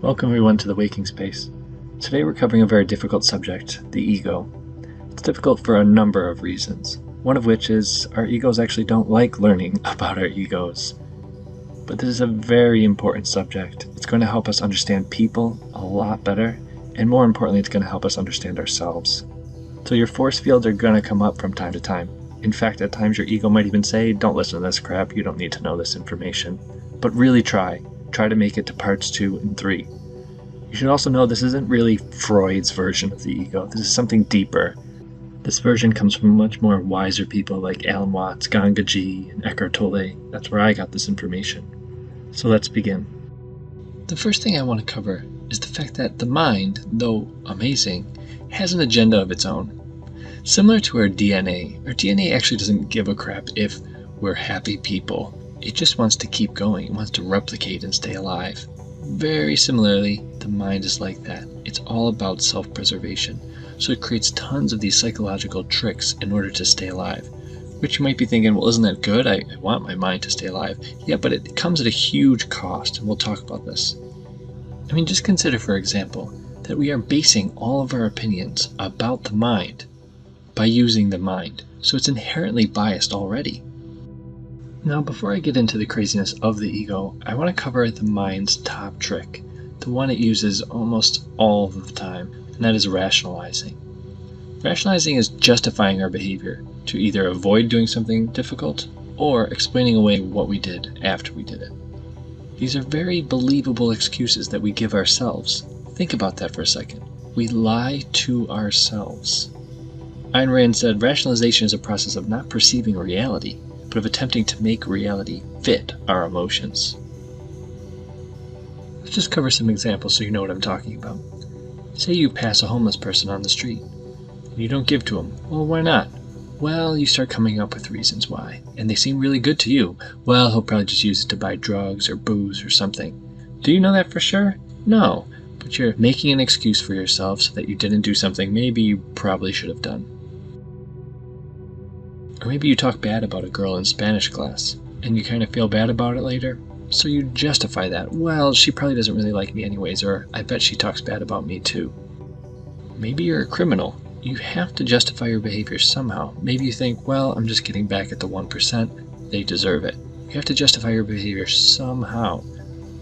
Welcome everyone to the Waking Space. Today we're covering a very difficult subject, the ego. It's difficult for a number of reasons, one of which is our egos actually don't like learning about our egos. But this is a very important subject. It's going to help us understand people a lot better, and more importantly, it's going to help us understand ourselves. So your force fields are going to come up from time to time. In fact, at times your ego might even say, don't listen to this crap, you don't need to know this information. But really try to make it to parts 2 and 3. You should also know this isn't really Freud's version of the ego. This is something deeper. This version comes from much more wiser people like Alan Watts, Gangaji, and Eckhart Tolle. That's where I got this information. So let's begin. The first thing I want to cover is the fact that the mind, though amazing, has an agenda of its own. Similar to our DNA actually doesn't give a crap if we're happy people. It just wants to keep going. It wants to replicate and stay alive. Very similarly, the mind is like that. It's all about self-preservation. So it creates tons of these psychological tricks in order to stay alive. Which you might be thinking, well, isn't that good? I want my mind to stay alive. Yeah, but it comes at a huge cost, and we'll talk about this. I mean, just consider, for example, that we are basing all of our opinions about the mind by using the mind. So it's inherently biased already. Now, before I get into the craziness of the ego, I want to cover the mind's top trick, the one it uses almost all of the time, and that is rationalizing. Rationalizing is justifying our behavior to either avoid doing something difficult or explaining away what we did after we did it. These are very believable excuses that we give ourselves. Think about that for a second. We lie to ourselves. Ayn Rand said, rationalization is a process of not perceiving reality, but of attempting to make reality fit our emotions. Let's just cover some examples so you know what I'm talking about. Say you pass a homeless person on the street, and you don't give to him. Well, why not? Well, you start coming up with reasons why, and they seem really good to you. Well, he'll probably just use it to buy drugs or booze or something. Do you know that for sure? No, but you're making an excuse for yourself so that you didn't do something maybe you probably should have done. Or maybe you talk bad about a girl in Spanish class, and you kind of feel bad about it later, so you justify that. Well, she probably doesn't really like me anyways, or I bet she talks bad about me too. Maybe you're a criminal. You have to justify your behavior somehow. Maybe you think, well, I'm just getting back at the 1%. They deserve it. You have to justify your behavior somehow.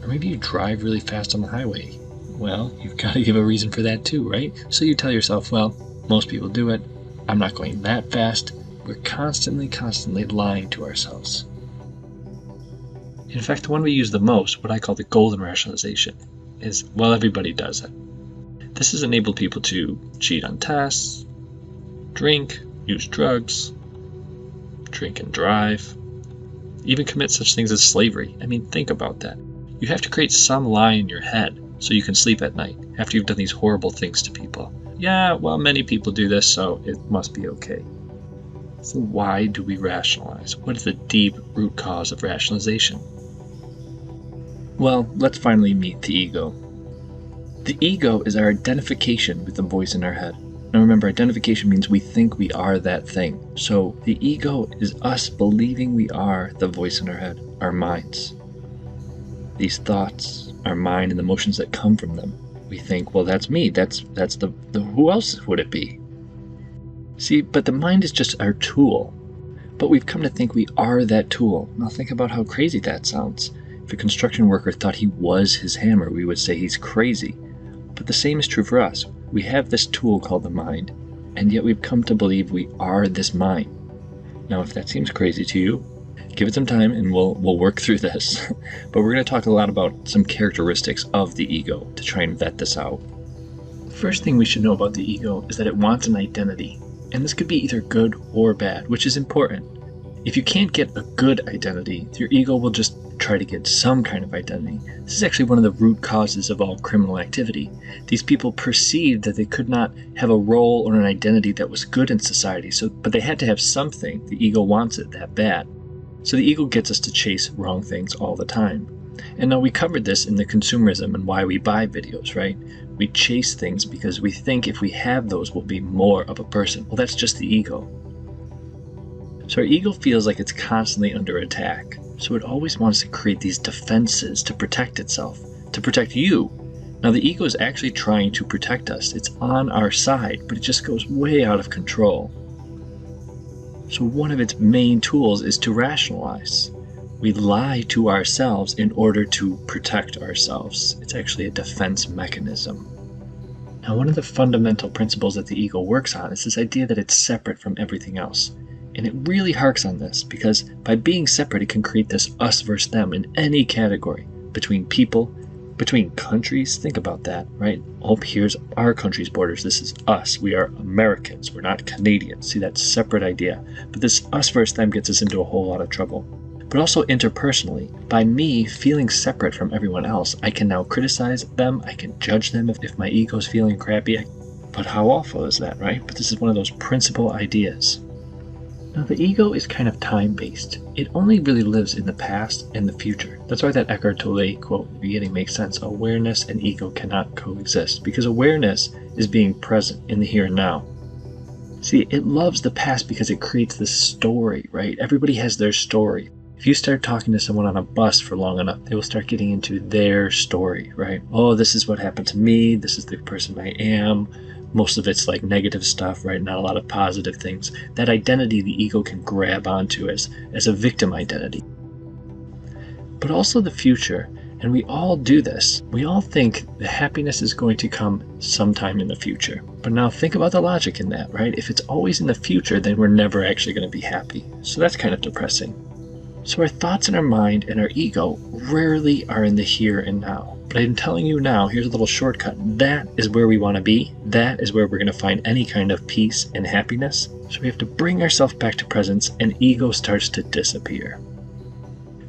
Or maybe you drive really fast on the highway. Well, you've got to give a reason for that too, right? So you tell yourself, well, most people do it. I'm not going that fast. We're constantly lying to ourselves. In fact, the one we use the most, what I call the golden rationalization, is, well, everybody does it. This has enabled people to cheat on tests, drink, use drugs, drink and drive, even commit such things as slavery. I mean, think about that. You have to create some lie in your head so you can sleep at night after you've done these horrible things to people. Yeah, well, many people do this, so it must be okay. So why do we rationalize? What is the deep root cause of rationalization? Well, let's finally meet the ego. The ego is our identification with the voice in our head. Now remember, identification means we think we are that thing. So the ego is us believing we are the voice in our head, our minds. These thoughts, our mind, and the emotions that come from them. We think, well, that's me. That's the who else would it be? See, but the mind is just our tool. But we've come to think we are that tool. Now think about how crazy that sounds. If a construction worker thought he was his hammer, we would say he's crazy. But the same is true for us. We have this tool called the mind, and yet we've come to believe we are this mind. Now, if that seems crazy to you, give it some time and we'll work through this. But we're going to talk a lot about some characteristics of the ego to try and vet this out. The first thing we should know about the ego is that it wants an identity. And this could be either good or bad, which is important. If you can't get a good identity, your ego will just try to get some kind of identity. This is actually one of the root causes of all criminal activity. These people perceived that they could not have a role or an identity that was good in society, but they had to have something. The ego wants it that bad. So the ego gets us to chase wrong things all the time. And now we covered this in the consumerism and why we buy videos, right? We chase things because we think if we have those, we'll be more of a person. Well, that's just the ego. So our ego feels like it's constantly under attack. So it always wants to create these defenses to protect itself, to protect you, Now, the ego is actually trying to protect us. It's on our side, but it just goes way out of control. So one of its main tools is to rationalize. We lie to ourselves in order to protect ourselves. It's actually a defense mechanism. Now, one of the fundamental principles that the ego works on is this idea that it's separate from everything else. And it really harks on this because by being separate, it can create this us versus them in any category, between people, between countries. Think about that, right? Oh, here's our country's borders. This is us. We are Americans. We're not Canadians. See, that separate idea. But this us versus them gets us into a whole lot of trouble. But also interpersonally, by me feeling separate from everyone else, I can now criticize them. I can judge them if my ego's feeling crappy. But how awful is that, right? But this is one of those principal ideas. Now, the ego is kind of time-based. It only really lives in the past and the future. That's why that Eckhart Tolle quote in the beginning makes sense. Awareness and ego cannot coexist, because awareness is being present in the here and now. See, it loves the past because it creates this story, right? Everybody has their story. If you start talking to someone on a bus for long enough, they will start getting into their story, right? Oh, this is what happened to me. This is the person I am. Most of it's like negative stuff, right? Not a lot of positive things. That identity the ego can grab onto as a victim identity. But also the future, and we all do this. We all think the happiness is going to come sometime in the future. But now think about the logic in that, right? If it's always in the future, then we're never actually going to be happy. So that's kind of depressing. So our thoughts in our mind and our ego rarely are in the here and now. But I'm telling you now, here's a little shortcut. That is where we want to be. That is where we're going to find any kind of peace and happiness. So we have to bring ourselves back to presence, and ego starts to disappear.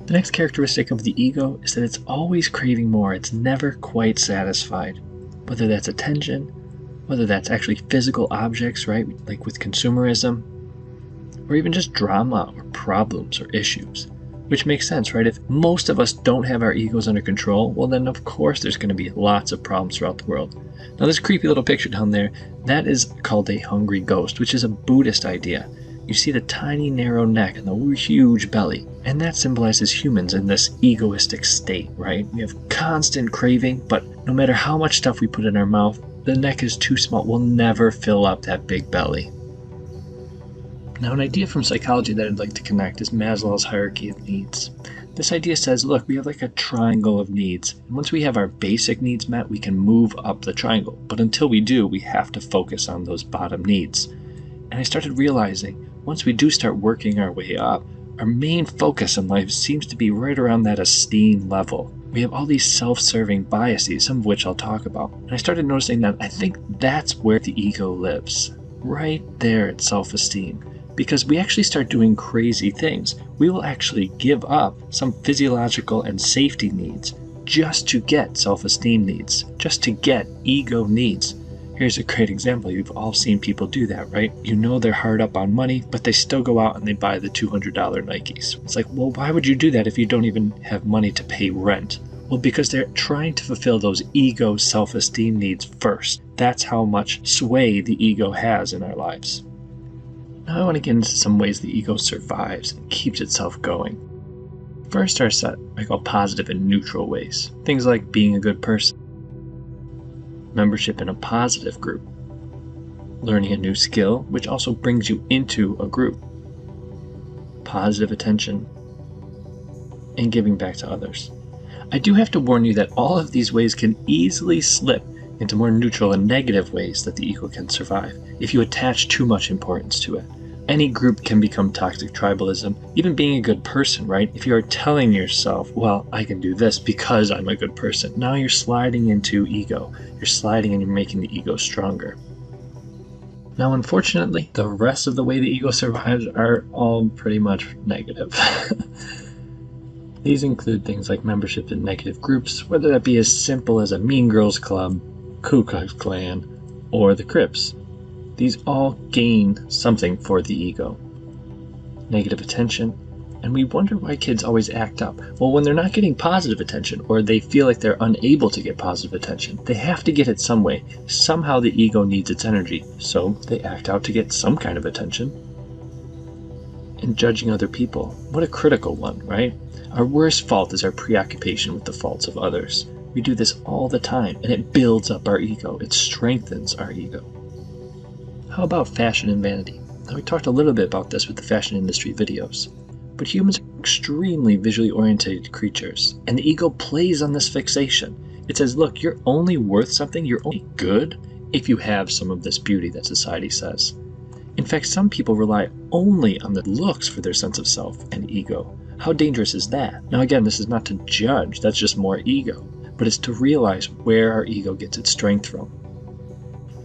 The next characteristic of the ego is that it's always craving more. It's never quite satisfied. Whether that's attention, whether that's actually physical objects, right? Like with consumerism, or even just drama or problems or issues. Which makes sense, right? If most of us don't have our egos under control, well then of course there's going to be lots of problems throughout the world. Now this creepy little picture down there, that is called a hungry ghost, which is a Buddhist idea. You see the tiny narrow neck and the huge belly, and that symbolizes humans in this egoistic state, right? We have constant craving, but no matter how much stuff we put in our mouth, the neck is too small. We'll never fill up that big belly. Now, an idea from psychology that I'd like to connect is Maslow's Hierarchy of Needs. This idea says, look, we have like a triangle of needs. And once we have our basic needs met, we can move up the triangle. But until we do, we have to focus on those bottom needs. And I started realizing, once we do start working our way up, our main focus in life seems to be right around that esteem level. We have all these self-serving biases, some of which I'll talk about. And I started noticing that I think that's where the ego lives. Right there at self-esteem. Because we actually start doing crazy things. We will actually give up some physiological and safety needs just to get self-esteem needs, just to get ego needs. Here's a great example. You've all seen people do that, right? You know they're hard up on money, but they still go out and they buy the $200 Nikes. It's like, well, why would you do that if you don't even have money to pay rent? Well, because they're trying to fulfill those ego self-esteem needs first. That's how much sway the ego has in our lives. Now I want to get into some ways the ego survives and keeps itself going. First are a set I call positive and neutral ways. Things like being a good person, membership in a positive group, learning a new skill, which also brings you into a group, positive attention, and giving back to others. I do have to warn you that all of these ways can easily slip into more neutral and negative ways that the ego can survive if you attach too much importance to it. Any group can become toxic tribalism, even being a good person, right? If you are telling yourself, well, I can do this because I'm a good person, now you're sliding into ego. You're sliding and you're making the ego stronger. Now, unfortunately, the rest of the way the ego survives are all pretty much negative. These include things like membership in negative groups, whether that be as simple as a Mean Girls Club, Ku Klux Klan, or the Crips. These all gain something for the ego. Negative attention, and we wonder why kids always act up. Well, when they're not getting positive attention, or they feel like they're unable to get positive attention, they have to get it some way. Somehow the ego needs its energy, so they act out to get some kind of attention. And judging other people, what a critical one, right? Our worst fault is our preoccupation with the faults of others. We do this all the time, and it builds up our ego. It strengthens our ego. How about fashion and vanity? Now, we talked a little bit about this with the fashion industry videos, but humans are extremely visually oriented creatures, and the ego plays on this fixation. It says, look, you're only worth something, you're only good if you have some of this beauty that society says. In fact, some people rely only on the looks for their sense of self and ego. How dangerous is that? Now again, this is not to judge, that's just more ego, but it's to realize where our ego gets its strength from.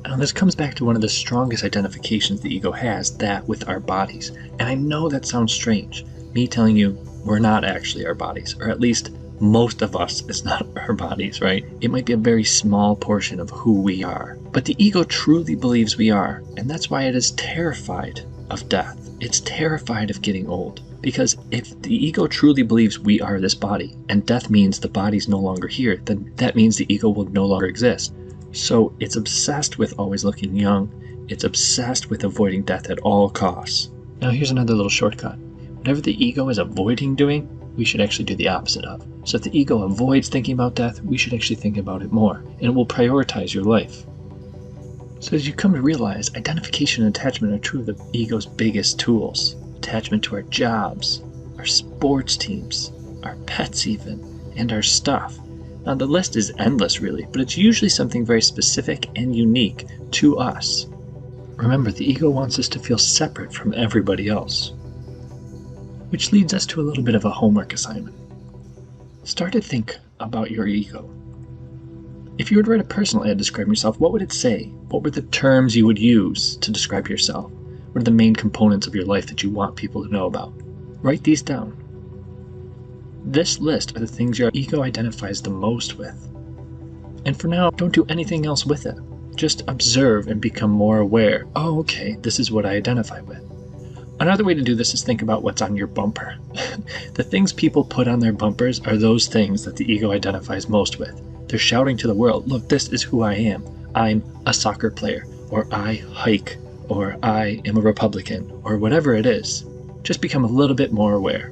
Now this comes back to one of the strongest identifications the ego has, that with our bodies. And I know that sounds strange, me telling you we're not actually our bodies, or at least most of us is not our bodies, right? It might be a very small portion of who we are, but the ego truly believes we are, and that's why it is terrified of death. It's terrified of getting old, because if the ego truly believes we are this body, and death means the body's no longer here, then that means the ego will no longer exist. So it's obsessed with always looking young. It's obsessed with avoiding death at all costs. Now here's another little shortcut. Whatever the ego is avoiding doing, we should actually do the opposite of. So if the ego avoids thinking about death, we should actually think about it more, and it will prioritize your life. So as you come to realize, identification and attachment are two of the ego's biggest tools. Attachment to our jobs, our sports teams, our pets even, and our stuff. Now the list is endless really, but it's usually something very specific and unique to us. Remember, the ego wants us to feel separate from everybody else. Which leads us to a little bit of a homework assignment. Start to think about your ego. If you were to write a personal ad describing yourself, what would it say? What were the terms you would use to describe yourself? What are the main components of your life that you want people to know about? Write these down. This list are the things your ego identifies the most with. And for now, don't do anything else with it. Just observe and become more aware. Oh, okay, this is what I identify with. Another way to do this is think about what's on your bumper. The things people put on their bumpers are those things that the ego identifies most with. They're shouting to the world, look, this is who I am. I'm a soccer player, or I hike, or I am a Republican, or whatever it is. Just become a little bit more aware.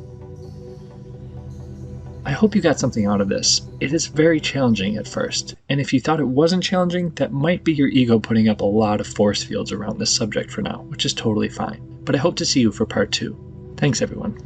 I hope you got something out of this. It is very challenging at first, and if you thought it wasn't challenging, that might be your ego putting up a lot of force fields around this subject for now, which is totally fine. But I hope to see you for part 2. Thanks everyone.